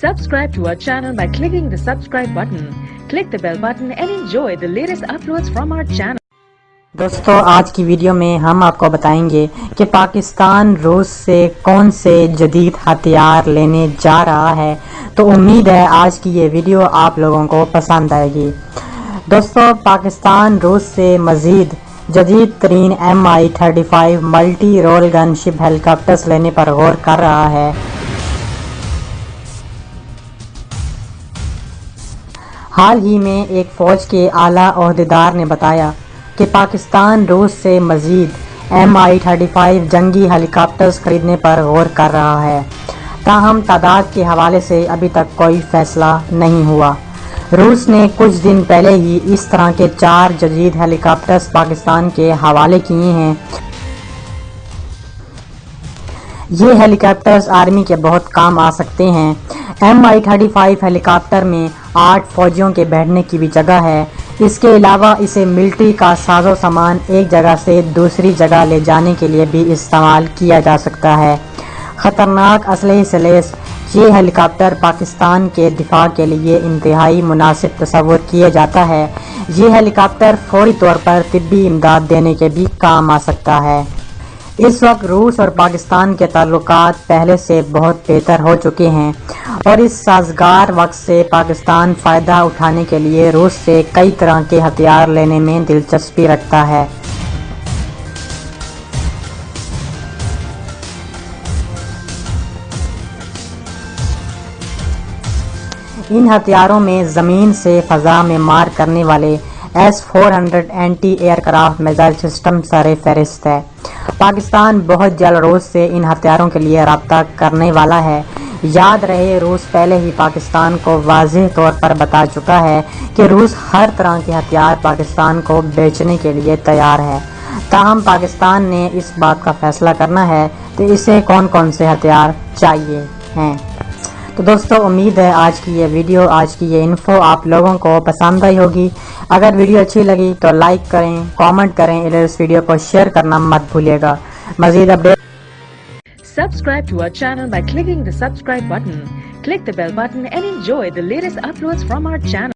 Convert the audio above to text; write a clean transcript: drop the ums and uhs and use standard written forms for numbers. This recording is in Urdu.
Subscribe to our channel by clicking the subscribe button. Click the bell button and enjoy the latest uploads from our channel. دوستو آج کی ویڈیو میں ہم آپ کو بتائیں گے کہ پاکستان روس سے کون سے جدید ہتھیار لینے جا رہا ہے، تو امید ہے آج کی یہ ویڈیو آپ لوگوں کو پسند آئے گی۔ دوستو پاکستان روس سے مزید جدید ترین Mi-35 ملٹی رول گن شپ ہیلی کاپٹرز لینے پر غور کر رہا ہے۔ حال ہی میں ایک فوج کے اعلیٰ عہدیدار نے بتایا کہ پاکستان روس سے مزید Mi-35 جنگی ہیلی کاپٹرز خریدنے پر غور کر رہا ہے، تاہم تعداد کے حوالے سے ابھی تک کوئی فیصلہ نہیں ہوا۔ روس نے کچھ دن پہلے ہی اس طرح کے 4 جدید ہیلی کاپٹرز پاکستان کے حوالے کیے ہیں۔ یہ ہیلی کاپٹرز آرمی کے بہت کام آ سکتے ہیں۔ Mi-35 ہیلی کاپٹر میں 8 فوجیوں کے بیٹھنے کی بھی جگہ ہے۔ اس کے علاوہ اسے ملٹری کا ساز و سامان ایک جگہ سے دوسری جگہ لے جانے کے لیے بھی استعمال کیا جا سکتا ہے۔ خطرناک اسلحے سے لیس یہ ہیلی کاپٹر پاکستان کے دفاع کے لیے انتہائی مناسب تصور کیا جاتا ہے۔ یہ ہیلی کاپٹر فوری طور پر طبی امداد دینے کے بھی کام آ سکتا ہے۔ اس وقت روس اور پاکستان کے تعلقات پہلے سے بہت بہتر ہو چکے ہیں، اور اس سازگار وقت سے پاکستان فائدہ اٹھانے کے لیے روس سے کئی طرح کے ہتھیار لینے میں دلچسپی رکھتا ہے۔ ان ہتھیاروں میں زمین سے فضا میں مار کرنے والے S-400 anti aircraft missile system سر فہرست ہے۔ پاکستان بہت جلد روس سے ان ہتھیاروں کے لیے رابطہ کرنے والا ہے۔ یاد رہے روس پہلے ہی پاکستان کو واضح طور پر بتا چکا ہے کہ روس ہر طرح کے ہتھیار پاکستان کو بیچنے کے لیے تیار ہے، تاہم پاکستان نے اس بات کا فیصلہ کرنا ہے کہ اسے کون کون سے ہتھیار چاہیے ہیں۔ تو دوستو امید ہے آج کی یہ ویڈیو، آج کی یہ انفو آپ لوگوں کو پسند آئی ہوگی۔ اگر ویڈیو اچھی لگی تو لائک کریں، کامنٹ کریں، اس ویڈیو کو شیئر کرنا مت بھولیے گا۔ مزید update Subscribe to our channel by clicking the subscribe button. Click the bell button and enjoy the latest uploads from our channel.